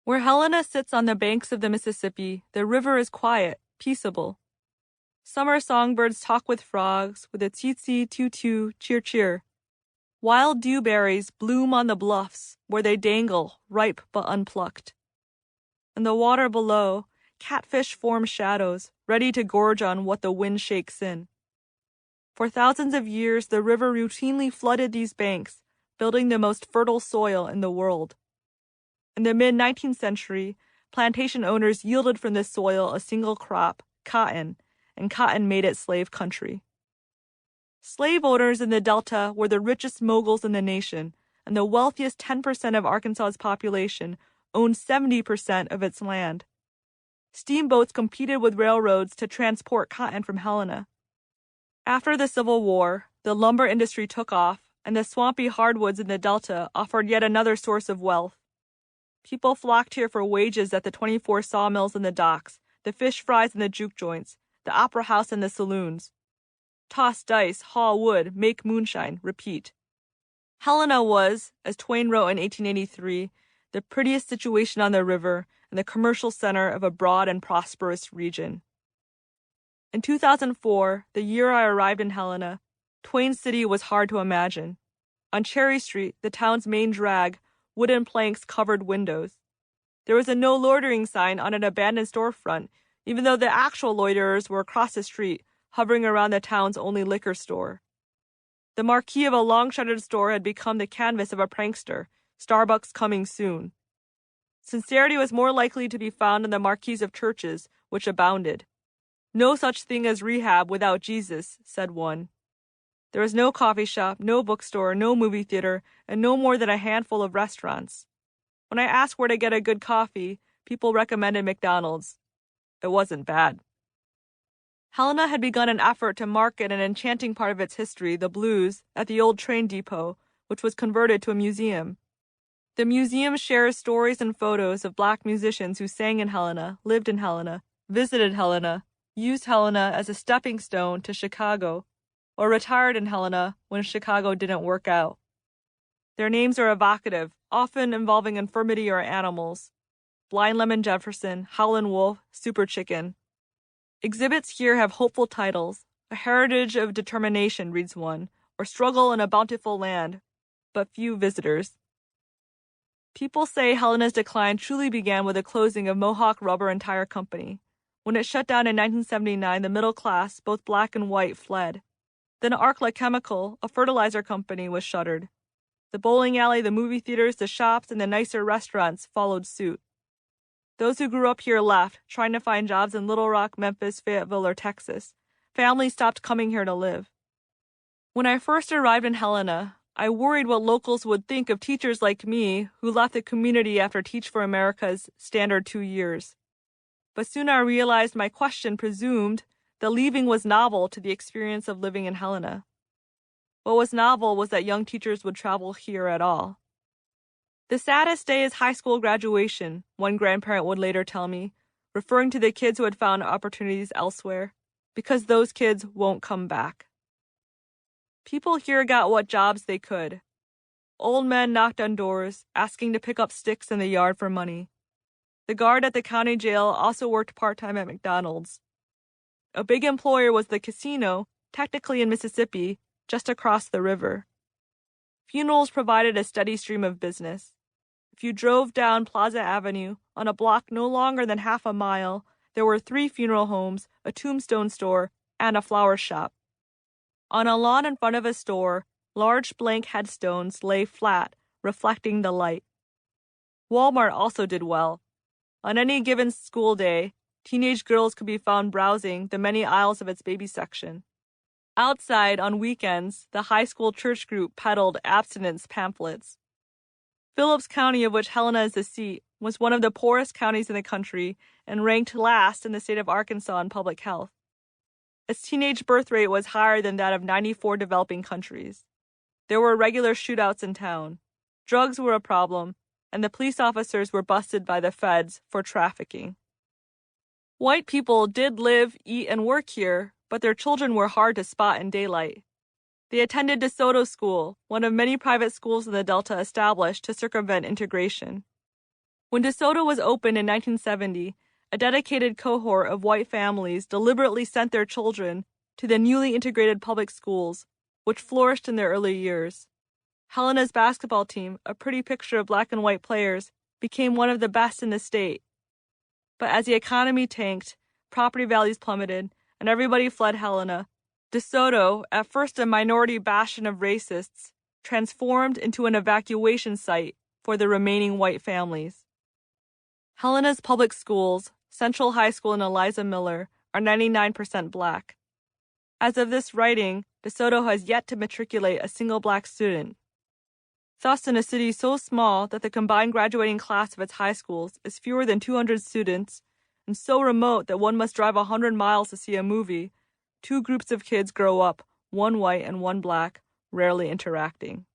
Where Helena sits on the banks of the Mississippi, the river is quiet, peaceable. Summer songbirds talk with frogs with a tsee-tsee, too-too, cheer-cheer. Wild dewberries bloom on the bluffs where they dangle, ripe but unplucked. In the water below, catfish form shadows, ready to gorge on what the wind shakes in. For thousands of years, the river routinely flooded these banks, building the most fertile soil in the world. In the mid-19th century, plantation owners yielded from this soil a single crop, cotton, and cotton made it slave country. Slave owners in the Delta were the richest moguls in the nation, and the wealthiest 10% of Arkansas's population owned 70% of its land. Steamboats competed with railroads to transport cotton from Helena. After the Civil War, the lumber industry took off, and the swampy hardwoods in the Delta offered yet another source of wealth. People flocked here for wages at the 24 sawmills in the docks, the fish fries in the juke joints, the opera house and the saloons. Toss dice, haul wood, make moonshine, repeat. Helena was, as Twain wrote in 1883, the prettiest situation on the river and the commercial center of a broad and prosperous region. In 2004, the year I arrived in Helena, Twain City was hard to imagine. On Cherry Street, the town's main drag, wooden planks covered windows. There was a no loitering sign on an abandoned storefront, even though the actual loiterers were across the street, hovering around the town's only liquor store. The marquee of a long-shuttered store had become the canvas of a prankster, Starbucks coming soon. Sincerity was more likely to be found in the marquees of churches, which abounded. No such thing as rehab without Jesus, said one. There was no coffee shop, no bookstore, no movie theater, and no more than a handful of restaurants. When I asked where to get a good coffee, people recommended McDonald's. It wasn't bad. Helena had begun an effort to market an enchanting part of its history, the blues, at the old train depot, which was converted to a museum. The museum shares stories and photos of Black musicians who sang in Helena, lived in Helena, visited Helena, used Helena as a stepping stone to Chicago, or retired in Helena when Chicago didn't work out. Their names are evocative, often involving infirmity or animals. Blind Lemon Jefferson, Howlin' Wolf, Super Chicken. Exhibits here have hopeful titles. A Heritage of Determination reads one, or Struggle in a Bountiful Land, but few visitors. People say Helena's decline truly began with the closing of Mohawk Rubber and Tire Company. When it shut down in 1979, the middle class, both black and white, fled. Then Arkla Chemical, a fertilizer company, was shuttered. The bowling alley, the movie theaters, the shops, and the nicer restaurants followed suit. Those who grew up here left, trying to find jobs in Little Rock, Memphis, Fayetteville, or Texas. Families stopped coming here to live. When I first arrived in Helena, I worried what locals would think of teachers like me who left the community after Teach for America's standard 2 years. But soon I realized my question presumed that leaving was novel to the experience of living in Helena. What was novel was that young teachers would travel here at all. The saddest day is high school graduation, one grandparent would later tell me, referring to the kids who had found opportunities elsewhere, because those kids won't come back. People here got what jobs they could. Old men knocked on doors, asking to pick up sticks in the yard for money. The guard at the county jail also worked part-time at McDonald's. A big employer was the casino, technically in Mississippi, just across the river. Funerals provided a steady stream of business. If you drove down Plaza Avenue, on a block no longer than half a mile, there were 3 funeral homes, a tombstone store, and a flower shop. On a lawn in front of a store, large blank headstones lay flat, reflecting the light. Walmart also did well. On any given school day, teenage girls could be found browsing the many aisles of its baby section. Outside, on weekends, the high school church group peddled abstinence pamphlets. Phillips County, of which Helena is the seat, was one of the poorest counties in the country and ranked last in the state of Arkansas in public health. Its teenage birth rate was higher than that of 94 developing countries. There were regular shootouts in town. Drugs were a problem, and the police officers were busted by the feds for trafficking. White people did live, eat, and work here, but their children were hard to spot in daylight. They attended DeSoto School, one of many private schools in the Delta established to circumvent integration. When DeSoto was opened in 1970, a dedicated cohort of white families deliberately sent their children to the newly integrated public schools, which flourished in their early years. Helena's basketball team, a pretty picture of black and white players, became one of the best in the state. But as the economy tanked, property values plummeted, and everybody fled Helena, DeSoto, at first a minority bastion of racists, transformed into an evacuation site for the remaining white families. Helena's public schools, Central High School and Eliza Miller, are 99% black. As of this writing, DeSoto has yet to matriculate a single black student. Thus, in a city so small that the combined graduating class of its high schools is fewer than 200 students, and so remote that one must drive 100 miles to see a movie, two groups of kids grow up, one white and one black, rarely interacting.